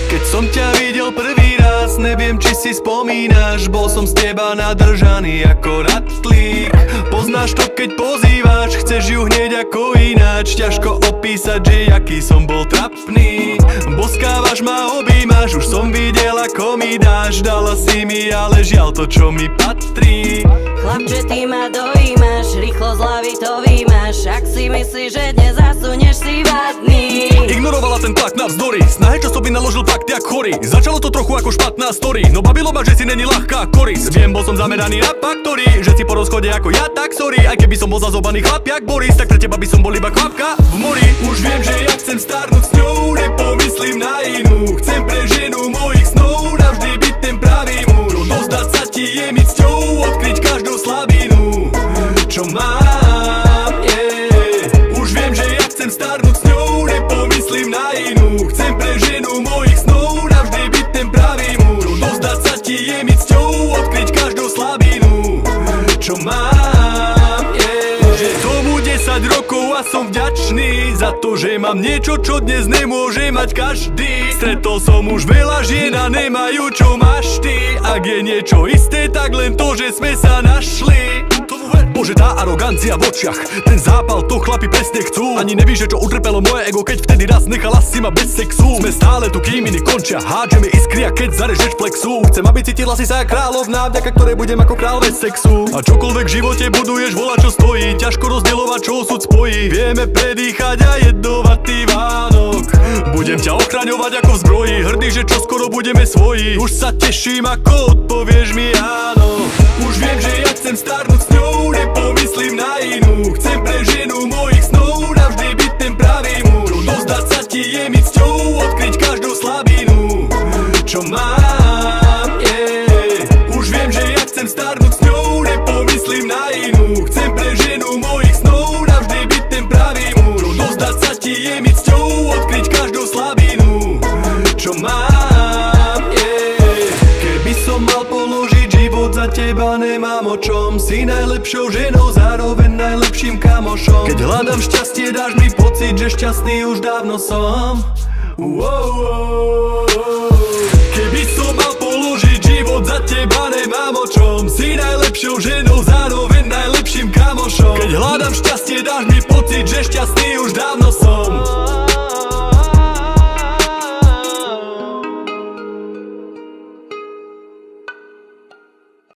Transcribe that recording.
Keď som ťa videl prvý raz, neviem či si spomínaš, bol som z teba nadržaný ako ratlík. Poznáš to keď pozývaš, chceš ju hneď ako ináč. Ťažko opísať, že jaký som bol trapný. Boskávaš ma, objímaš, už som videl ako mi dáš. Dala si mi ale žiaľ to čo mi patrí. Chlapče, ty ma dojímaš, rýchlo z hlavy to vymáš. Ak si myslíš, že dnes zasunieš, si vadný. Ignorovala ten tlak navzdory snahe, čo by naložil fakt jak chorý. Začalo to trochu ako špatná story, no bavilo ma, že si není ľahká koris. Viem, bol som zameraný na faktory, že si po rozchode ako ja, tak sorry. Aj keby som bol zazobaný chlap jak Boris, tak pre teba by som bol iba kvapka v mori. Už viem, že ja chcem starnúť s ňou, nepomyslím na inú. Chcem pre ženu mojich snov navždy byť ten pravý muž. Dozdať sa ti je mi cťou, odkryť každú slabinu, čo mám, yeah. Už viem, že ja chcem starnúť s ňou, nepomyslím na inú. Chcem pre ženu mojich snov navždy byť ten pravý muž. Dozdať sa ti je mi cťou, odkryť každú slabinu, čo mám, yeah. Že tomu 10 rokov a som vďačný za to, že mám niečo, čo dnes nemôže mať každý. Stretol som už veľa žien a nemajú čo máš ty. Ak je niečo isté, tak len to, že sme sa našli. Bože, tá arogancia v očiach, ten zápal, to chlapi presne chcú. Ani nevíš, že čo utrpelo moje ego, keď vtedy raz nechala si ma bez sexu. Sme stále tu, kým iní končia, hádžeme iskry a keď zarežeš flexu. Chcem, aby cítila si sa kráľovná, vďaka ktorej budem ako král bez sexu. A čokoľvek v živote buduješ, volá čo stojí. Ťažko rozdielovať, čo osud spojí. Vieme predýchať a jedovatý Vánok. Budem ťa ochraňovať ako v zbroji, hrdý, že čoskoro budeme svoji. Už sa teším, ako odpovieš mi áno. Už viem, že ja chcem starnúť s ňou, nepomyslím na inú. Chcem pre ženu mojich snov navždy byť ten pravý muž. Dozdať sa ti je mi cťou, odkryť každú slabinu, čo mám, yeah. Už viem, že ja chcem starnúť s ňou, nepomyslím na inú. Chcem pre ženu mojich snov navždy byť ten pravý muž. Dozdať sa ti je mi cťou, odkryť každú slabinu, čo mám, yeah. Keby som mal položiť život za teba, nemám o čom. Si najlepšou ženou, zároveň najlepším kamošom. Keď hľadám šťastie, dáš mi pocit, že šťastný už dávno som. Keby som mal položiť život za teba, nemám o čom. Si najlepšou ženou, zároveň najlepším kamošom. Keď hľadám šťastie, dáš mi pocit, že šťastný už dávno som.